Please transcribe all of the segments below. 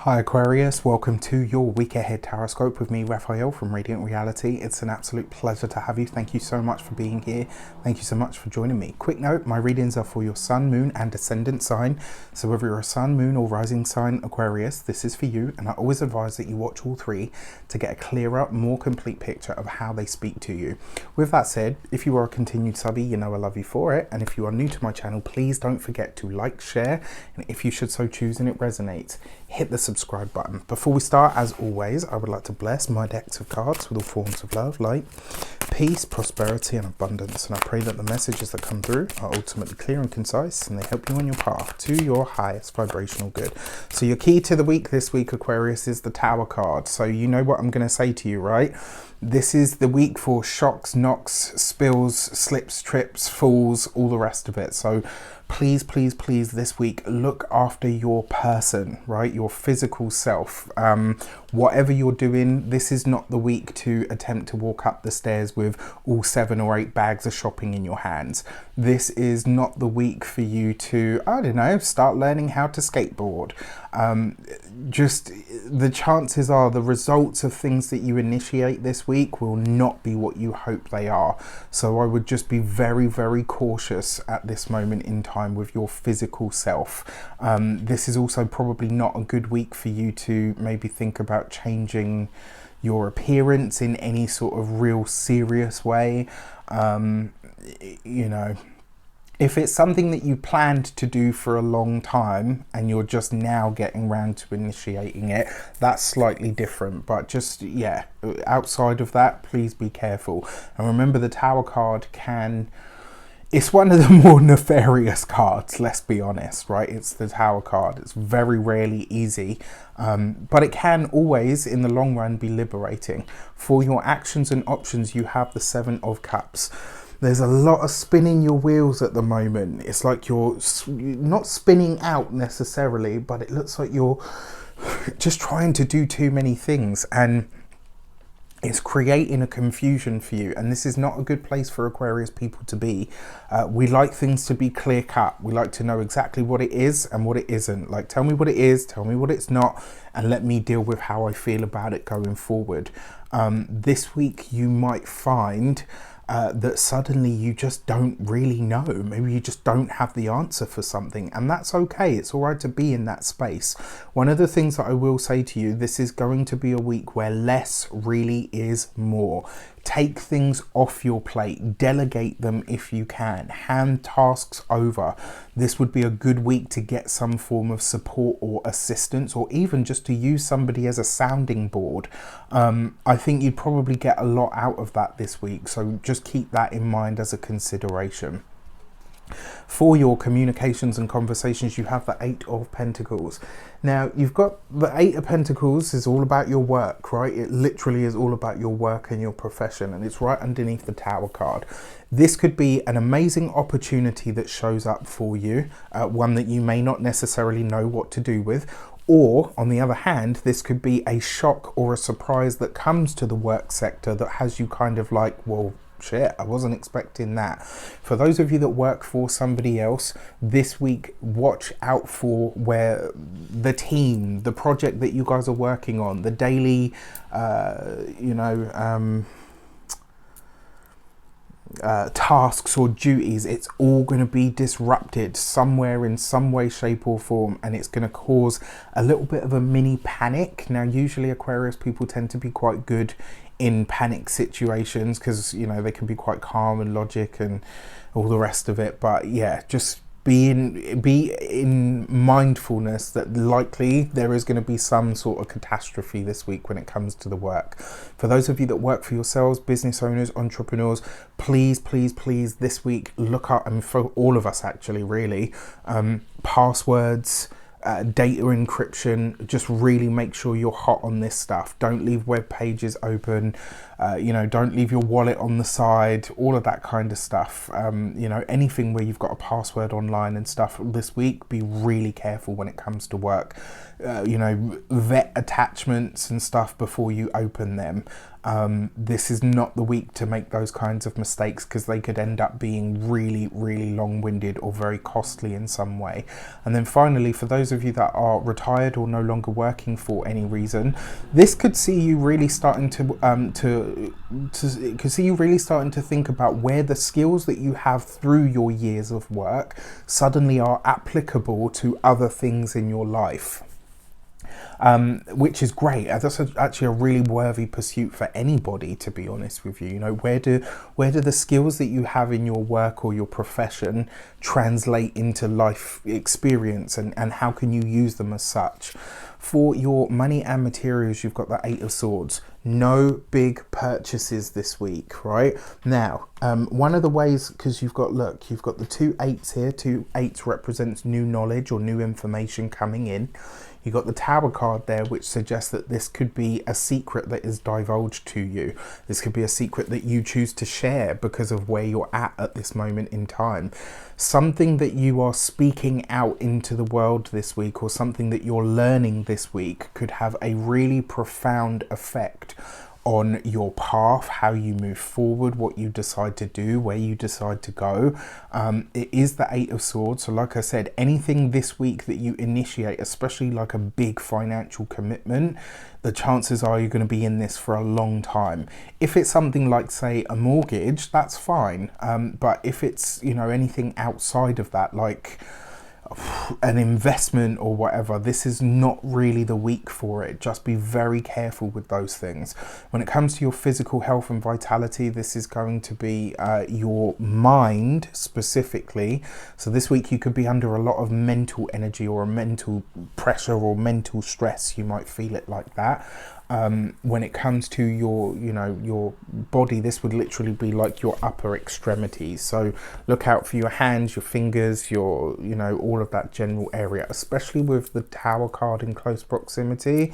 Hi Aquarius, welcome to your week ahead Taroscope with me, Raphael from Reydiant Reality. It's an absolute pleasure to have you. Thank you so much for being here. Thank you so much for joining me. Quick note, my readings are for your sun, moon and ascendant sign. So whether you're a sun, moon or rising sign Aquarius, this is for you. And I always advise that you watch all three to get a clearer, more complete picture of how they speak to you. With that said, if you are a continued subby, you know I love you for it. And if you are new to my channel, please don't forget to like, share, and if you should so choose and it resonates, hit the subscribe button. Before we start, as always, I would like to bless my decks of cards with all forms of love, light, peace, prosperity and abundance. And I pray that the messages that come through are ultimately clear and concise and they help you on your path to your highest vibrational good. So your key to the week this week, Aquarius, is the Tower card. So you know what I'm going to say to you, right? This is the week for shocks, knocks, spills, slips, trips, falls, all the rest of it. So please, please, please this week look after your person, right? Your physical self. Whatever you're doing, this is not the week to attempt to walk up the stairs with all 7 or 8 bags of shopping in your hands. This is not the week for you to, I don't know, start learning how to skateboard. Just the chances are the results of things that you initiate this week will not be what you hope they are. So I would just be very, very cautious at this moment in time with your physical self. This is also probably not a good week for you to maybe think about changing your appearance in any sort of real serious way. You know, if it's something that you planned to do for a long time and you're just now getting around to initiating it, that's slightly different. But just, yeah, outside of that, please be careful. And remember, the Tower card it's one of the more nefarious cards, let's be honest, right? It's the Tower card. It's very rarely easy, but it can always, in the long run, be liberating. For your actions and options, you have the 7 of Cups. There's a lot of spinning your wheels at the moment. It's like you're not spinning out necessarily, but it looks like you're just trying to do too many things, and it's creating a confusion for you. And this is not a good place for Aquarius people to be. We like things to be clear cut. We like to know exactly what it is and what it isn't. Like, tell me what it is, tell me what it's not, and let me deal with how I feel about it going forward. This week you might find that suddenly you just don't really know. Maybe you just don't have the answer for something, and that's okay. It's all right to be in that space. One of the things that I will say to you, this is going to be a week where less really is more. Take things off your plate, delegate them if you can, hand tasks over. This would be a good week to get some form of support or assistance, or even just to use somebody as a sounding board. I think you'd probably get a lot out of that this week, so just keep that in mind as a consideration. For your communications and conversations, you have the 8 of Pentacles. Now, you've got the 8 of Pentacles is all about your work, right? It literally is all about your work and your profession, and it's right underneath the Tower card. This could be an amazing opportunity that shows up for you, one that you may not necessarily know what to do with. Or, on the other hand, this could be a shock or a surprise that comes to the work sector that has you kind of like, well, shit, I wasn't expecting that. For those of you that work for somebody else, this week, watch out for where the team, the project that you guys are working on, the daily, tasks or duties, it's all going to be disrupted somewhere in some way, shape or form, and it's going to cause a little bit of a mini panic. Now, usually Aquarius people tend to be quite good in panic situations because, you know, they can be quite calm and logic and all the rest of it. But yeah, just be in mindfulness that likely there is going to be some sort of catastrophe this week when it comes to the work. For those of you that work for yourselves, business owners, entrepreneurs, please, please, please this week look up, and for all of us actually, really, passwords, data encryption. Just really make sure you're hot on this stuff. Don't leave web pages open, don't leave your wallet on the side, all of that kind of stuff. Anything where you've got a password online and stuff this week, be really careful when it comes to work. you know, vet attachments and stuff before you open them. This is not the week to make those kinds of mistakes, because they could end up being really, really long-winded or very costly in some way. And then finally, for those of you that are retired or no longer working for any reason, this could see you really starting to think about where the skills that you have through your years of work suddenly are applicable to other things in your life. Which is great. That's actually a really worthy pursuit for anybody, to be honest with you. You know, where do the skills that you have in your work or your profession translate into life experience, and how can you use them as such? For your money and materials, you've got the 8 of Swords. No big purchases this week, right? Now, one of the ways, because you've got the 2 8s here. 2 8s represents new knowledge or new information coming in. You've got the Tower card there, which suggests that this could be a secret that is divulged to you. This could be a secret that you choose to share because of where you're at this moment in time. Something that you are speaking out into the world this week, or something that you're learning this week, could have a really profound effect on your path, how you move forward, what you decide to do, where you decide to go. It is the 8 of Swords. So like I said, anything this week that you initiate, especially like a big financial commitment, the chances are you're going to be in this for a long time. If it's something like, say, a mortgage, that's fine. But if it's, you know, anything outside of that, like an investment or whatever, this is not really the week for it. Just be very careful with those things. When it comes to your physical health and vitality, this is going to be your mind specifically. So this week you could be under a lot of mental energy, or a mental pressure, or mental stress. You might feel it like that. When it comes to your, you know, your body, this would literally be like your upper extremities. So look out for your hands, your fingers, your, you know, all of that general area, especially with the Tower card in close proximity.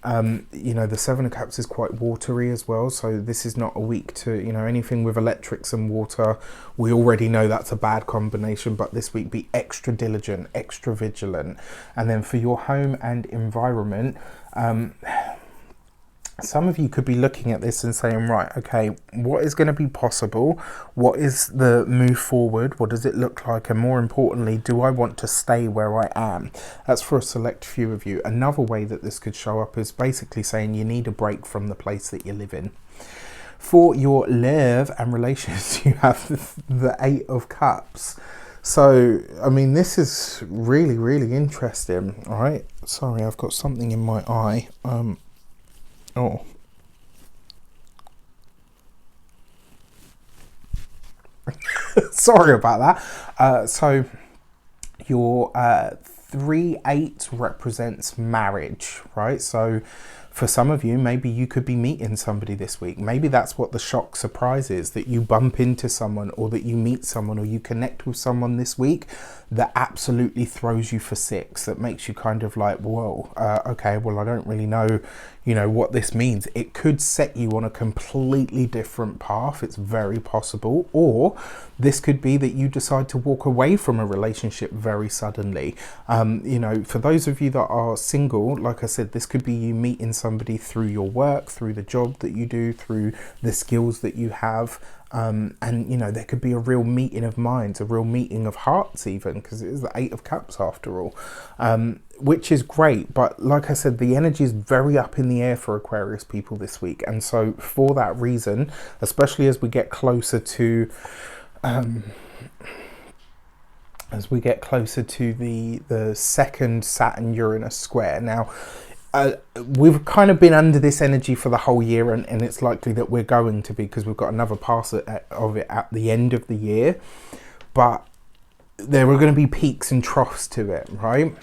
You know, the 7 of Cups is quite watery as well. So this is not a week to, you know, anything with electrics and water. We already know that's a bad combination, but this week be extra diligent, extra vigilant. And then for your home and environment, some of you could be looking at this and saying, right, okay, what is going to be possible? What is the move forward? What does it look like? And more importantly, do I want to stay where I am? That's for a select few of you. Another way that this could show up is basically saying you need a break from the place that you live in. For your love and relations, you have the 8 of Cups. So, I mean, this is really, really interesting. All right. Sorry, I've got something in my eye. Oh. Sorry about that. So your 3 8 represents marriage, right? So for some of you, maybe you could be meeting somebody this week. Maybe that's what the shock surprise is, that you bump into someone, or that you meet someone, or you connect with someone this week that absolutely throws you for 6, that makes you kind of like, whoa, okay, well, I don't really know, you know, what this means. It could set you on a completely different path. It's very possible. Or this could be that you decide to walk away from a relationship very suddenly. You know, for those of you that are single, like I said, this could be you meeting somebody through your work, through the job that you do, through the skills that you have. And, you know, there could be a real meeting of minds, a real meeting of hearts even, because it is the 8 of Cups after all, which is great. But like I said, the energy is very up in the air for Aquarius people this week. And so for that reason, especially as we get closer to the second Saturn-Uranus square. Now, we've kind of been under this energy for the whole year, and it's likely that we're going to be, because we've got another pass of it at the end of the year. But there are going to be peaks and troughs to it, right?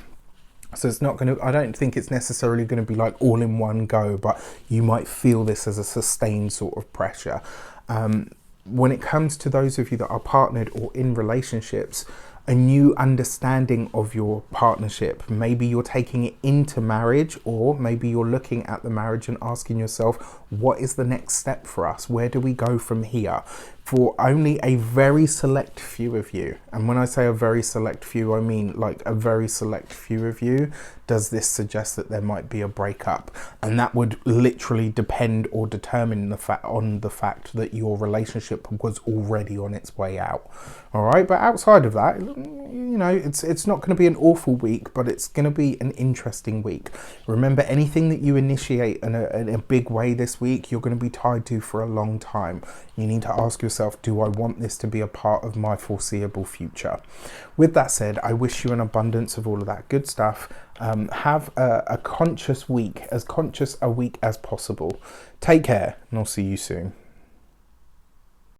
So it's not going to, I don't think it's necessarily going to be like all in one go, but you might feel this as a sustained sort of pressure. When it comes to those of you that are partnered or in relationships, a new understanding of your partnership. Maybe you're taking it into marriage, or maybe you're looking at the marriage and asking yourself, what is the next step for us? Where do we go from here? For only a very select few of you, and when I say a very select few, I mean like a very select few of you, does this suggest that there might be a breakup, and that would literally depend or determine the fact that your relationship was already on its way out. All right, but outside of that, you know, it's not going to be an awful week, but it's going to be an interesting week. Remember, anything that you initiate in a big way this week, you're going to be tied to for a long time. You need to ask yourself, do I want this to be a part of my foreseeable future? With that said, I wish you an abundance of all of that good stuff. Have a conscious week, as conscious a week as possible. Take care, and I'll see you soon.